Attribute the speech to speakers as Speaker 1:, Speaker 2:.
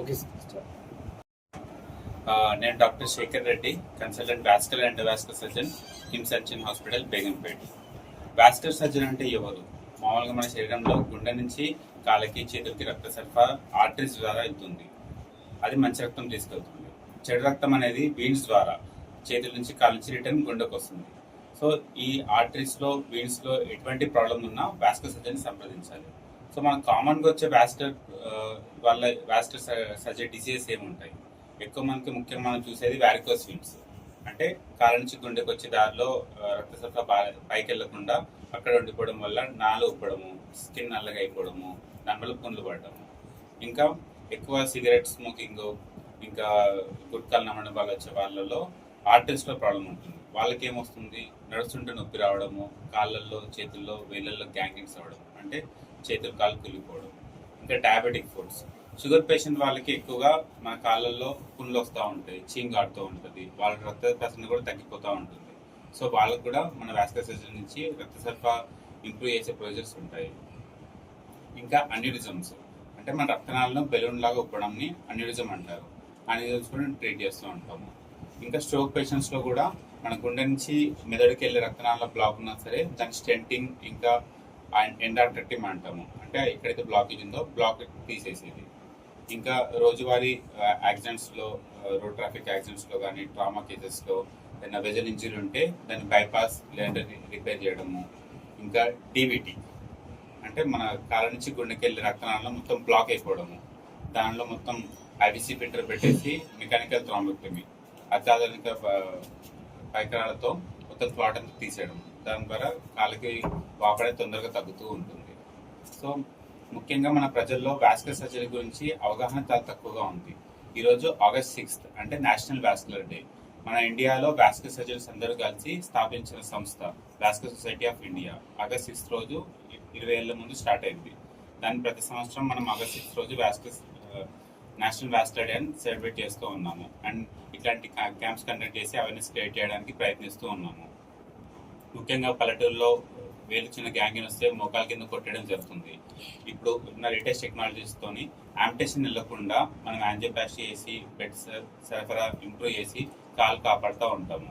Speaker 1: Okay sir. నేను doctor Shekar Reddy, consultant vascular and endovascular surgeon, KIMS surgeon hospital, Begumpet. Vascular surgeon అంటే ఎవరు? మామూలుగా మన శరీరంలో గుండె నుంచి కాళ్ళకి చేతులకి రక్త సరఫరా ఆర్టరీస్ ద్వారా వెళ్తుంది. అది మంచి రక్తం తీసుకెళ్తుంది. చెడు రక్తం అనేది వీన్స్ ద్వారా చేతుల నుంచి కాళ్ళ నుంచి రిటర్న్ గుండెకు వస్తుంది. సో ఈ ఆర్టరీస్లో వీన్స్లో ఎటువంటి ప్రాబ్లం ఉన్నా వాస్కులర్ సర్జన్ సంప్రదించాలి. సో మనకు కామన్గా వచ్చే వాస్కులర్ సర్జరీ డిసీజెస్ ఏముంటాయి? ఎక్కువ మనకి ముఖ్యంగా మనం చూసేది వారికోస్ వీన్స్, అంటే కాళ్ళ నుంచి గుండెకి వచ్చే దారిలో రక్త సరఫరా పైకి వెళ్లకుండా అక్కడ ఉండిపోవడం వల్ల నాలు ఉప్పడము, స్కిన్ నల్లగా అయిపోవడము, దానివల్ల పుండ్లు పడడము. ఇంకా ఎక్కువ సిగరెట్ స్మోకింగ్, ఇంకా గుట్కాలు నమ్మడం వల్ల వచ్చే వాళ్ళలో ఆర్టరీస్లో ప్రాబ్లం ఉంటుంది. వాళ్ళకి ఏమొస్తుంది? నడుస్తుంటే నొప్పి రావడము, కాళ్ళల్లో చేతుల్లో వేళ్ళల్లో గ్యాంగ్రీన్స్ అవ్వడం, అంటే చేతులు కాళ్ళు కులిపోవడం. ఇంకా డయాబెటిక్ ఫుడ్స్, షుగర్ పేషెంట్ వాళ్ళకి ఎక్కువగా మన కాళ్ళల్లో పుండ్లు వస్తూ ఉంటాయి, చీమ్ కాడుతూ ఉంటుంది, వాళ్ళ రక్త ప్రసరణ కూడా తగ్గిపోతూ ఉంటుంది. సో వాళ్ళకు కూడా మన వాస్కులర్ సర్జరీ నుంచి రక్త సరఫరా ఇంప్రూవ్ చేసే ప్రొసీజర్స్ ఉంటాయి. ఇంకా అన్యూరిజమ్స్, అంటే మన రక్తనాళాలను బెలూన్ లాగా ఉప్పడంని అన్యూరిజం అంటారు. అన్యూరిజమ్స్ కూడా ట్రీట్ చేస్తూ ఉంటాము. ఇంకా స్ట్రోక్ పేషెంట్స్లో కూడా మన గుండె నుంచి మెదడుకి వెళ్ళే రక్తనాళాల బ్లాక్ ఉన్నా సరే దాని స్టెంటింగ్, ఇంకా ఎండార్టెక్టిమ్ అంటాము, అంటే ఎక్కడైతే బ్లాకేజ్ ఉందో బ్లాక్ తీసేసేది. ఇంకా రోజువారీ యాక్సిడెంట్స్లో, రోడ్ ట్రాఫిక్ యాక్సిడెంట్స్లో కానీ ట్రామా కేసెస్లో ఏదైనా వెజల్ ఇంజరీ ఉంటే దాన్ని బైపాస్ లేదంటే రిపేర్ చేయడము. ఇంకా డీవీటీ, అంటే మన కాళ్ళ నుంచి గుండెకి వెళ్ళే రక్తనాళాలు మొత్తం బ్లాక్ అయిపోవడము, దానిలో మొత్తం ఐవిసి ఫిల్టర్ పెట్టేసి మెకానికల్ థ్రాంబెక్టమీ, అత్యాధునిక పరికరాలతో మొత్తం క్లాట్ అంతా తీసేయడం, దాని ద్వారా కాళ్ళకి వాపడే తొందరగా తగ్గుతూ ఉంటుంది. సో ముఖ్యంగా మన ప్రజల్లో వాస్కులర్ సర్జరీ గురించి అవగాహన చాలా తక్కువగా ఉంది. ఈరోజు August 6th అంటే నేషనల్ వాస్కులర్ డే. మన ఇండియాలో వాస్కులర్ సర్జరీస్ అందరూ కలిసి స్థాపించిన సంస్థ vascular society of India. August 6th రోజు 20 ఏళ్ల ముందు స్టార్ట్ అయింది. దాన్ని ప్రతి సంవత్సరం మనం August 6th రోజు నేషనల్ వాస్కులర్ డే అని సెలబ్రేట్ చేస్తూ ఉన్నాము. అండ్ ఇట్లాంటి క్యాంప్స్ కండక్ట్ చేసి అవేర్నెస్ క్రియేట్ చేయడానికి ప్రయత్నిస్తూ ఉన్నాము. ముఖ్యంగా పల్లెటూరులో వేలు చిన్న గ్యాంగిన్ వస్తే మోకాల కింద కొట్టడం జరుగుతుంది. ఇప్పుడు ఉన్న లేటెస్ట్ టెక్నాలజీస్తోని ఆంపిటేషన్ వెళ్ళకుండా మనం యాంజియోప్లాస్టీ చేసి బ్లడ్ సరఫరా ఇంప్రూవ్ చేసి కాలు కాపాడుతూ ఉంటాము.